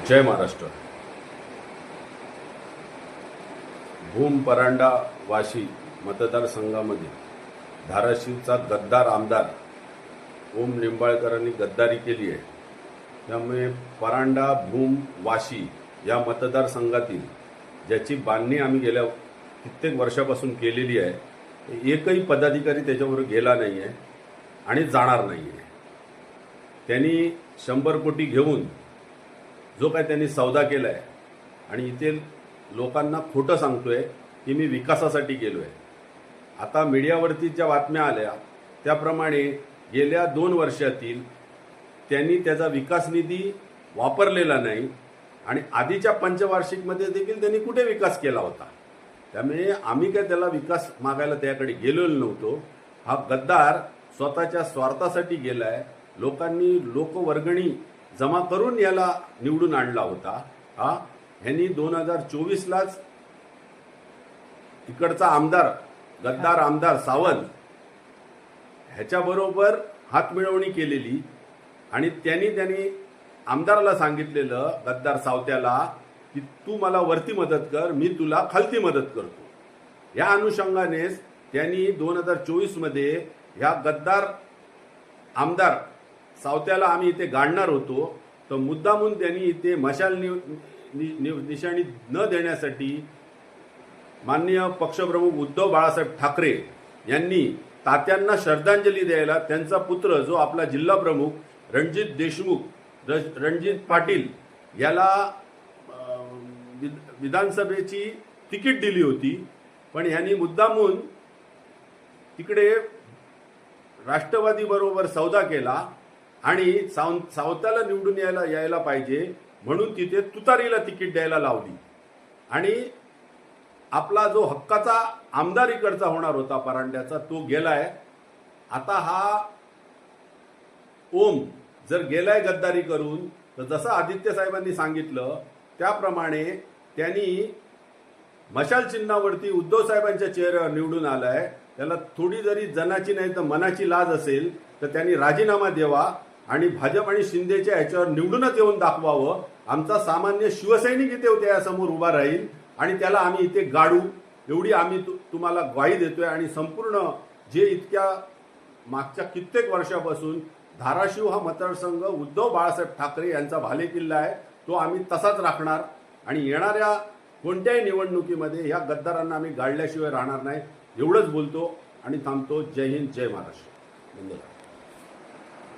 जय महाराष्ट्र। भूम परांडा वाशी मतदारसंघामध्ये धाराशिवचा गद्दार आमदार ओम निंबाळकरांनी गद्दारी केली आहे। त्यामुळे परांडा भूम वाशी या मतदारसंघातील ज्याची बांधणी आम्ही गेल्या कित्येक वर्षापासून केलेली आहे, एकही पदाधिकारी त्याच्यावर गेला नाही आहे आणि जाणार नाही आहे। त्यांनी 100 कोटी घेऊन जो काय त्यांनी सौदा केला आहे आणि इथे लोकांना खोटं सांगतोय की मी विकासासाठी गेलो आहे। आता मीडियावरती ज्या बातम्या आल्या त्याप्रमाणे गेल्या 2 वर्षातील त्यांनी त्याचा विकास निधी वापरलेला नाही आणि आधीच्या पंचवार्षिकमध्ये देखील त्यांनी कुठे विकास केला होता। त्यामुळे आम्ही काय त्याला विकास मागायला त्याकडे गेलेलो नव्हतो। हा गद्दार स्वतःच्या स्वार्थासाठी गेलाय। लोकांनी लोकवर्गणी जमा करून याला निवडून आणला होता। ह्यांनी 2024लाच इकडचा आमदार गद्दार आमदार सावंत ह्याच्याबरोबर हातमिळवणी केलेली आणि त्यांनी आमदाराला सांगितलेलं गद्दार सावत्याला की तू मला वरती मदत कर, मी तुला खालती मदत करतो। या अनुषंगानेच त्यांनी 2024मध्ये ह्या गद्दार आमदार सावत्याला आम्ही इथे गाडणार होतो, तर मुद्दामून त्यांनी इथे मशाल निशाणी न देण्यासाठी माननीय पक्षप्रमुख उद्धव बाळासाहेब ठाकरे यांनी तात्यांना श्रद्धांजली द्यायला त्यांचा पुत्र जो आपला जिल्हा प्रमुख रणजित पाटील याला विधानसभेची तिकीट दिली होती, पण यांनी मुद्दामून तिकडे राष्ट्रवादी बरोबर सौदा केला आणि सावत्याला निवडून यायला पाहिजे म्हणून तिथे तुतारीला तिकीट द्यायला लावली आणि आपला जो हक्काचा आमदार इकडचा होणार होता परांड्याचा तो गेलाय। आता हा ओम जर गेलाय गद्दारी करून, तर जसं आदित्य साहेबांनी सांगितलं त्याप्रमाणे त्यांनी मशाल चिन्हावरती उद्धव साहेबांच्या चेहऱ्यावर निवडून आलाय। त्याला थोडी जरी जनाची नाही तर मनाची लाज असेल तर त्यांनी राजीनामा द्यावा आणि भाजप आणि शिंदेच्या ह्याच्यावर निवडूनच येऊन दाखवावं। आमचा सामान्य शिवसैनिक इथे त्यासमोर उभा राहील आणि त्याला आम्ही इथे गाडू एवढी आम्ही तुम्हाला ग्वाही देतोय। आणि संपूर्ण जे इतक्या मागच्या कित्येक वर्षापासून धाराशिव हा मतदारसंघ उद्धव बाळासाहेब ठाकरे यांचा भालेकिल्ला आहे, तो आम्ही तसाच राखणार आणि येणाऱ्या कोणत्याही निवडणुकीमध्ये या गद्दारांना आम्ही गाडल्याशिवाय राहणार नाही। एवढंच बोलतो आणि थांबतो। जय हिंद, जय महाराष्ट्र। धन्यवाद।